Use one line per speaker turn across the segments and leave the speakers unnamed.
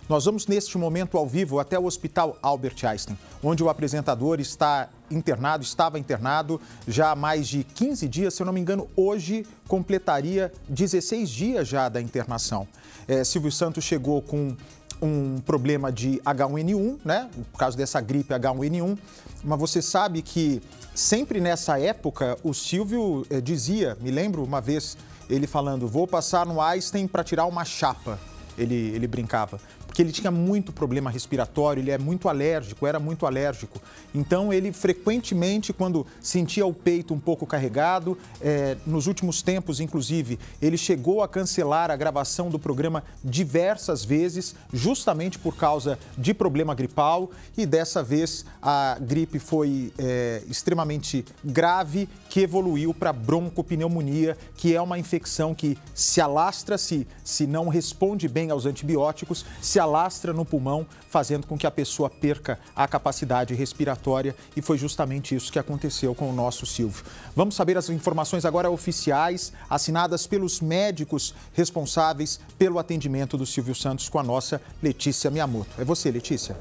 Nós vamos neste momento ao vivo até o Hospital Albert Einstein, onde o apresentador estava internado já há mais de 15 dias. Se eu não me engano, hoje completaria 16 dias já da internação. Silvio Santos chegou com um problema de H1N1, né? Por causa dessa gripe H1N1. Mas você sabe que sempre nessa época o Silvio dizia, me lembro uma vez ele falando, vou passar no Einstein para tirar uma chapa. Ele brincava, porque ele tinha muito problema respiratório, ele é muito alérgico, era muito alérgico. Então, ele frequentemente, quando sentia o peito um pouco carregado, nos últimos tempos, inclusive, ele chegou a cancelar a gravação do programa diversas vezes, justamente por causa de problema gripal. E dessa vez, a gripe foi extremamente grave, que evoluiu para broncopneumonia, que é uma infecção que se alastra, se não responde bem aos antibióticos, se alastra no pulmão, fazendo com que a pessoa perca a capacidade respiratória, e foi justamente isso que aconteceu com o nosso Silvio. Vamos saber as informações agora oficiais, assinadas pelos médicos responsáveis pelo atendimento do Silvio Santos, com a nossa Letícia Miyamoto. É você, Letícia.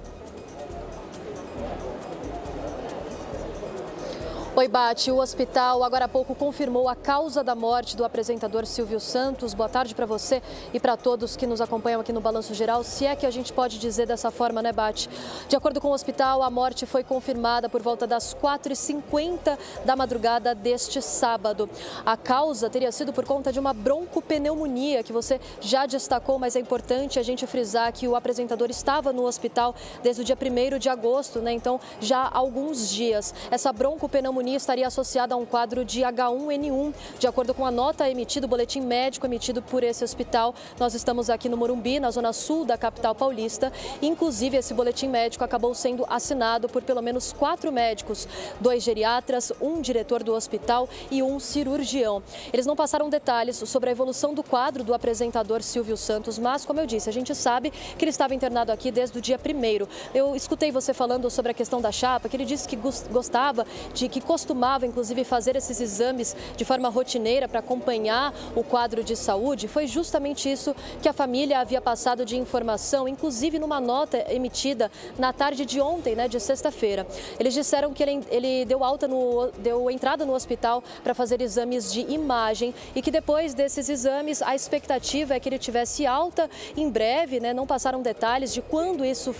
Oi, Bate. O hospital, agora há pouco, confirmou a causa da morte do apresentador Silvio Santos. Boa tarde para você e para todos que nos acompanham aqui no Balanço Geral, se é que a gente pode dizer dessa forma, né, Bate? De acordo com o hospital, a morte foi confirmada por volta das 4h50 da madrugada deste sábado. A causa teria sido por conta de uma broncopneumonia, que você já destacou, mas é importante a gente frisar que o apresentador estava no hospital desde o dia 1º de agosto, né? Então, já há alguns dias. Essa broncopneumonia estaria associada a um quadro de H1N1. De acordo com a nota emitida, o boletim médico emitido por esse hospital, nós estamos aqui no Morumbi, na zona sul da capital paulista. Inclusive, esse boletim médico acabou sendo assinado por pelo menos 4 médicos, 2 geriatras, um diretor do hospital e um cirurgião. Eles não passaram detalhes sobre a evolução do quadro do apresentador Silvio Santos, mas, como eu disse, a gente sabe que ele estava internado aqui desde o dia 1º. Eu escutei você falando sobre a questão da chapa, que ele disse que gostava que costumava, inclusive, fazer esses exames de forma rotineira para acompanhar o quadro de saúde. Foi justamente isso que a família havia passado de informação, inclusive numa nota emitida na tarde de ontem, né, de sexta-feira. Eles disseram que ele deu entrada no hospital para fazer exames de imagem e que depois desses exames a expectativa é que ele tivesse alta em breve, né? Não passaram detalhes de quando isso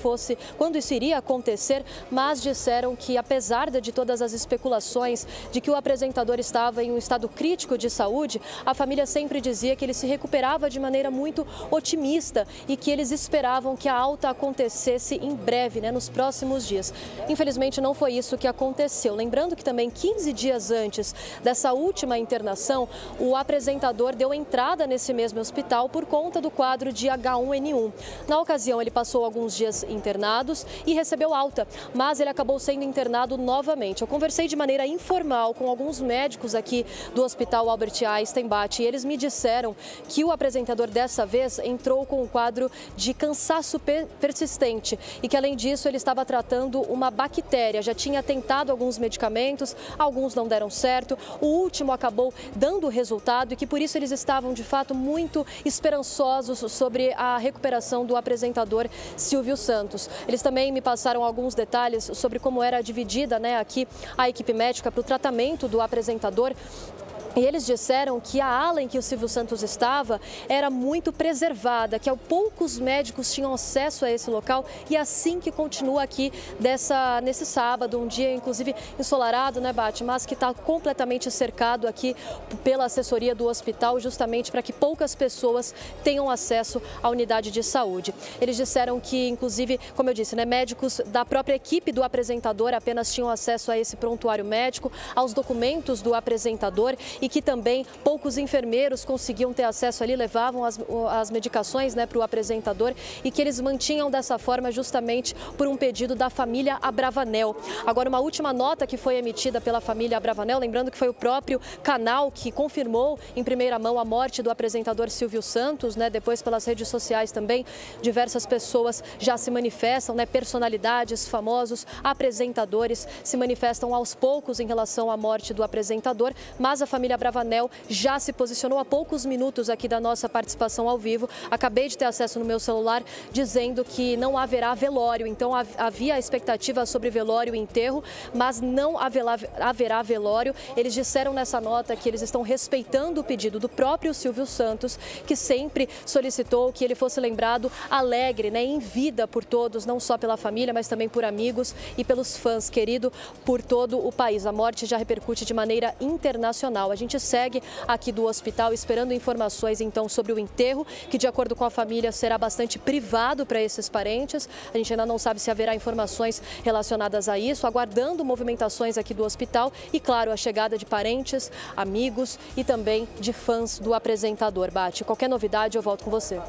iria acontecer, mas disseram que, apesar de todas as especulações de que o apresentador estava em um estado crítico de saúde, a família sempre dizia que ele se recuperava de maneira muito otimista e que eles esperavam que a alta acontecesse em breve, né, nos próximos dias. Infelizmente, não foi isso que aconteceu. Lembrando que também 15 dias antes dessa última internação, o apresentador deu entrada nesse mesmo hospital por conta do quadro de H1N1. Na ocasião, ele passou alguns dias internados e recebeu alta, mas ele acabou sendo internado novamente. Eu conversei de maneira informal com alguns médicos aqui do Hospital Albert Einstein, Bate, e eles me disseram que o apresentador dessa vez entrou com um quadro de cansaço persistente e que, além disso, ele estava tratando uma bactéria. Já tinha tentado alguns medicamentos, alguns não deram certo, o último acabou dando resultado e que, por isso, eles estavam, de fato, muito esperançosos sobre a recuperação do apresentador Silvio Santos. Eles também me passaram alguns detalhes sobre como era dividida, né, aqui a equipe médica para o tratamento do apresentador. E eles disseram que a ala em que o Silvio Santos estava era muito preservada, que poucos médicos tinham acesso a esse local, e assim que continua aqui nesse sábado, um dia inclusive ensolarado, né, Bate, mas que está completamente cercado aqui pela assessoria do hospital, justamente para que poucas pessoas tenham acesso à unidade de saúde. Eles disseram que, inclusive, como eu disse, né, médicos da própria equipe do apresentador apenas tinham acesso a esse prontuário médico, aos documentos do apresentador, e que também poucos enfermeiros conseguiam ter acesso ali, levavam as medicações, né, para o apresentador, e que eles mantinham dessa forma justamente por um pedido da família Abravanel. Agora, uma última nota que foi emitida pela família Abravanel, lembrando que foi o próprio canal que confirmou em primeira mão a morte do apresentador Silvio Santos, né, depois pelas redes sociais também, diversas pessoas já se manifestam, né, personalidades, famosos, apresentadores se manifestam aos poucos em relação à morte do apresentador, mas a família família Bravanel já se posicionou há poucos minutos aqui da nossa participação ao vivo. Acabei de ter acesso no meu celular dizendo que não haverá velório. Então havia a expectativa sobre velório e enterro, mas não haverá velório. Eles disseram nessa nota que eles estão respeitando o pedido do próprio Silvio Santos, que sempre solicitou que ele fosse lembrado alegre, né, em vida por todos, não só pela família, mas também por amigos e pelos fãs, querido por todo o país. A morte já repercute de maneira internacional. A gente segue aqui do hospital esperando informações então sobre o enterro, que de acordo com a família será bastante privado para esses parentes. A gente ainda não sabe se haverá informações relacionadas a isso, aguardando movimentações aqui do hospital e, claro, a chegada de parentes, amigos e também de fãs do apresentador. Bate, qualquer novidade eu volto com você.